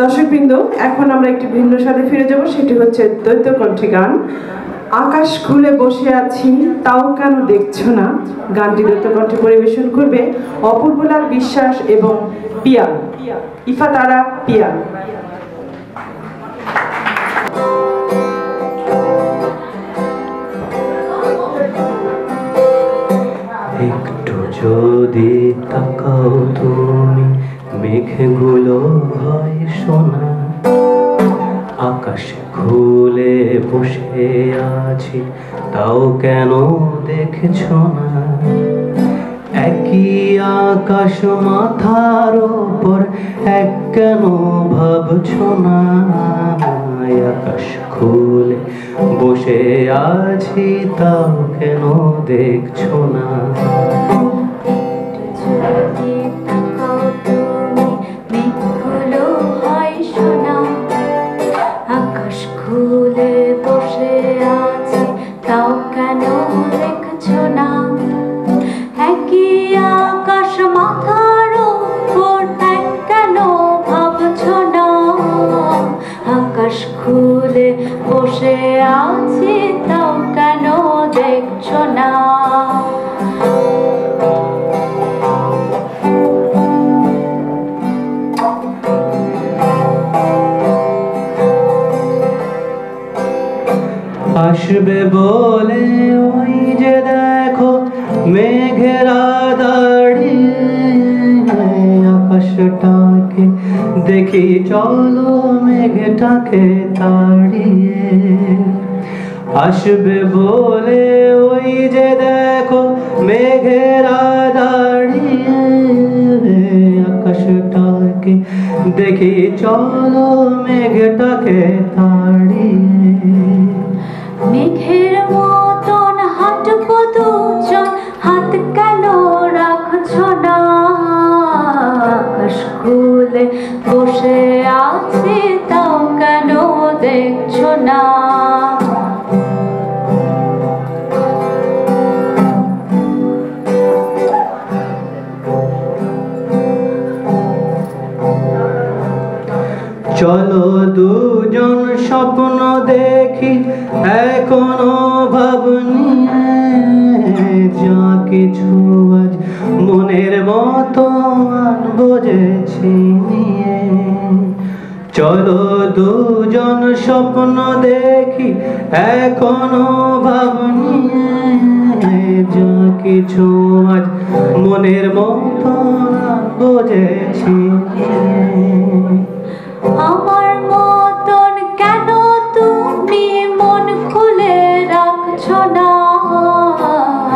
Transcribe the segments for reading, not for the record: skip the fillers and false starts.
দর্শকবৃন্দ, এখন আমরা একটি ভিন্ন স্বাদে ফিরে যাব, সেটি হচ্ছে দ্বৈত কণ্ঠে গান। আকাশ খুলে বসে আছি তাও কেন দেখছো না। গানটি দ্বৈত কণ্ঠে পরিবেশন করবে অপূর্বলাল বিশ্বাস এবং পিয়াল, ইফাতারা পিয়াল। একটু যদি তাকাও তুমি, মেঘগুলো হয় সোনা। আকাশ খুলে বসে আছি তাও কেন দেখছো না। একই আকাশ মাথার ওপর এক কেন ভাবছো না। আকাশ খুলে বসে আছি তাও কেন দেখছো না। আকাশ খুলে বসে আছি তাও কেন দেখছো না। একই আকাশ মাথার উপর এক কেন ভাবছো না। আকাশ খুলে বসে আছি তাও কেন দেখছো না। আসবে বলে ওই যে দেখো মেঘেরা দাঁড়িয়ে। আকাশটাকে দেখি চলো মেঘটাকে তাড়িয়ে। আসবে বলে ওই যে দেখো মেঘেরা দাঁড়িয়ে। আকাশটাকে দেখি চলো মেঘটাকে তাড়িয়ে। মেঘের মতন হাঁটবো দুজন, হাত কেন রাখছো না। আকাশ খুলে বসে আছি তাও কেন দেখছো না। চলো দুজন স্বপ্ন দেখি এখনো ভাবনি। যা কিছু আজ মনের মতো বুঝেছি নিয়ে। চলো দুজন স্বপ্ন দেখি এখনো ভাবনি। যা কিছু আজ মনের মতো বুঝেছি। আমার মতন কেন তুমি মন খুলে রাখছো না।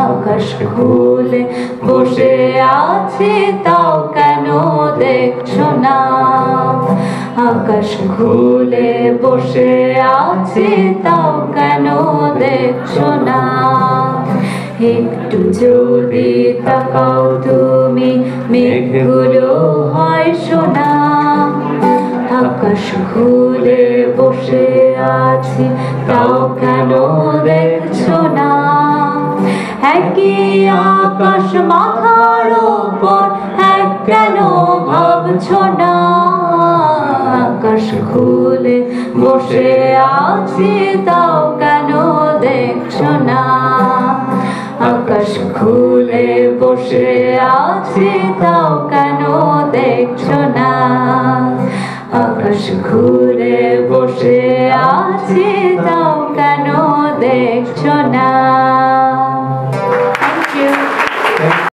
আকাশ খুলে বসে আছি তাও কেন দেখছো না। আকাশ খুলে বসে আছি তাও কেন দেখছো না। একটু যদি তাকাও তুমি, মেঘগুলো হয় সোনা। আকাশ খুলে বসে আছি তাও কেন দেখছো না। একই আকাশ মাথার ওপর এক কেন ভাবছো না। আকাশ খুলে বসে আছি তাও কেন দেখছো না। আকাশ খুলে বসে আছি তাও কেন দেখছো না। আকাশ খুলে বসে আছি তাও কেন দেখছো না।